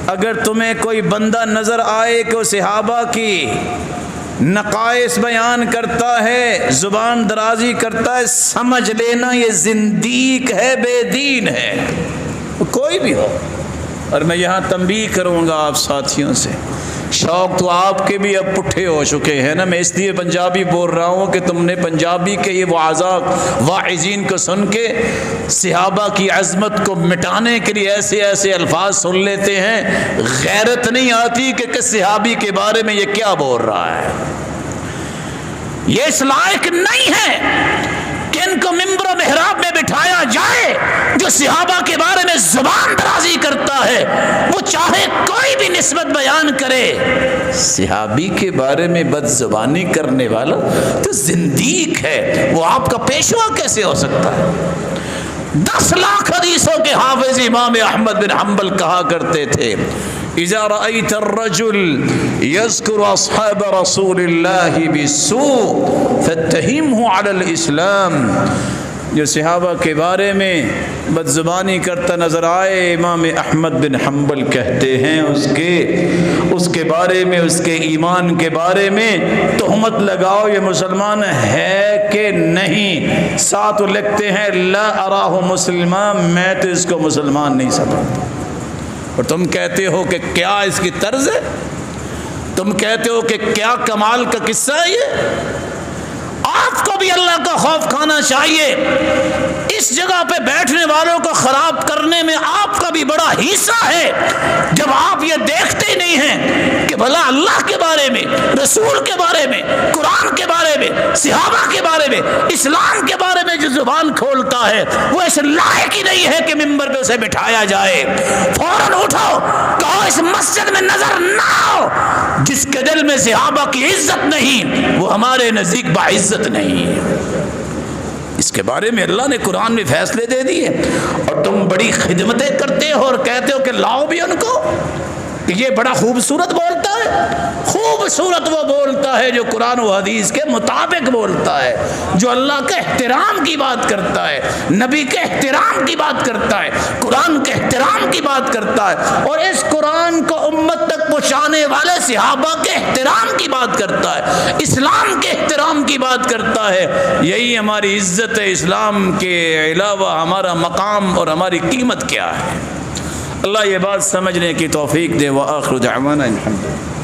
اگر تمہیں کوئی بندہ نظر آئے کہ وہ صحابہ کی نقائص بیان کرتا ہے، زبان درازی کرتا ہے، سمجھ لینا یہ زندیق ہے، بے دین ہے، کوئی بھی ہو۔ اور میں یہاں تنبیہ کروں گا آپ ساتھیوں سے، شوق تو آپ کے بھی اب پٹھے ہو چکے ہیں نا، میں اس لیے پنجابی بول رہا ہوں کہ تم نے پنجابی کے یہ واعظین کو سن کے صحابہ کی عظمت کو مٹانے کے لیے ایسے ایسے الفاظ سن لیتے ہیں، غیرت نہیں آتی کہ کس صحابی کے بارے میں یہ کیا بول رہا ہے۔ یہ اس لائق نہیں ہے کہ ان کو منبر و محراب میں بٹھایا جائے۔ جو صحابہ کے بارے میں زبان درازی کرتا ہے وہ چاہے کوئی بھی نسبت بیان کرے، صحابی کے بارے میں بد زبانی کرنے والا تو زندیق ہے، وہ آپ کا پیشوا کیسے ہو سکتا ہے؟ 10 لاکھ حدیثوں کے حافظ امام احمد بن حنبل کہا کرتے تھے، اذا رأيت الرجل يذكر اصحاب رسول الله بالسوء فاتهمه على الاسلام۔ جو صحابہ کے بارے میں بد زبانی کرتا نظر آئے، امام احمد بن حنبل کہتے ہیں اس کے بارے میں، اس کے ایمان کے بارے میں تہمت لگاؤ، یہ مسلمان ہے کہ نہیں۔ ساتھ لکھتے ہیں لا اراہ مسلمان، میں تو اس کو مسلمان نہیں سمجھتا۔ اور تم کہتے ہو کہ کیا اس کی طرز ہے، تم کہتے ہو کہ کیا کمال کا قصہ ہے یہ۔ آپ کو بھی اللہ کا خوف کھانا چاہیے، اس جگہ پہ بیٹھنے والوں کو خراب کرنے میں آپ کا بھی بڑا حصہ ہے، جب آپ یہ دیکھتے ہی نہیں ہیں کہ بھلا اللہ کے بارے میں، رسول کے بارے میں، قرآن کے بارے میں، صحابہ کے بارے میں، اسلام کے بارے میں جو زبان کھولتا ہے وہ اس لائق ہی نہیں ہے کہ ممبر پہ اسے بٹھایا جائے۔ فوراً اٹھو، کہو اس مسجد میں نظر نہ آؤ، جس کے دل میں صحابہ کی عزت نہیں وہ ہمارے نزدیک باعزت نہیں ہے۔ اس کے بارے میں اللہ نے قرآن میں فیصلے دے دیے اور تم بڑی خدمتیں کرتے ہو اور کہتے ہو کہ لاؤ بھی ان کو، کہ یہ بڑا خوبصورت بولتا ہے۔ خوبصورت وہ بولتا ہے جو قرآن و حدیث کے مطابق بولتا ہے، جو اللہ کے احترام کی بات کرتا ہے، نبی کے احترام کی بات کرتا ہے، قرآن کے احترام کی بات کرتا ہے، اور اس قرآن کو امت تک پہنچانے والے صحابہ کے احترام کی بات کرتا ہے، اسلام کے احترام کی بات کرتا ہے۔ یہی ہماری عزت ہے، اسلام کے علاوہ ہمارا مقام اور ہماری قیمت کیا ہے؟ اللہ یہ بات سمجھنے کی توفیق دے۔ وآخر دعوانا الحمدللہ۔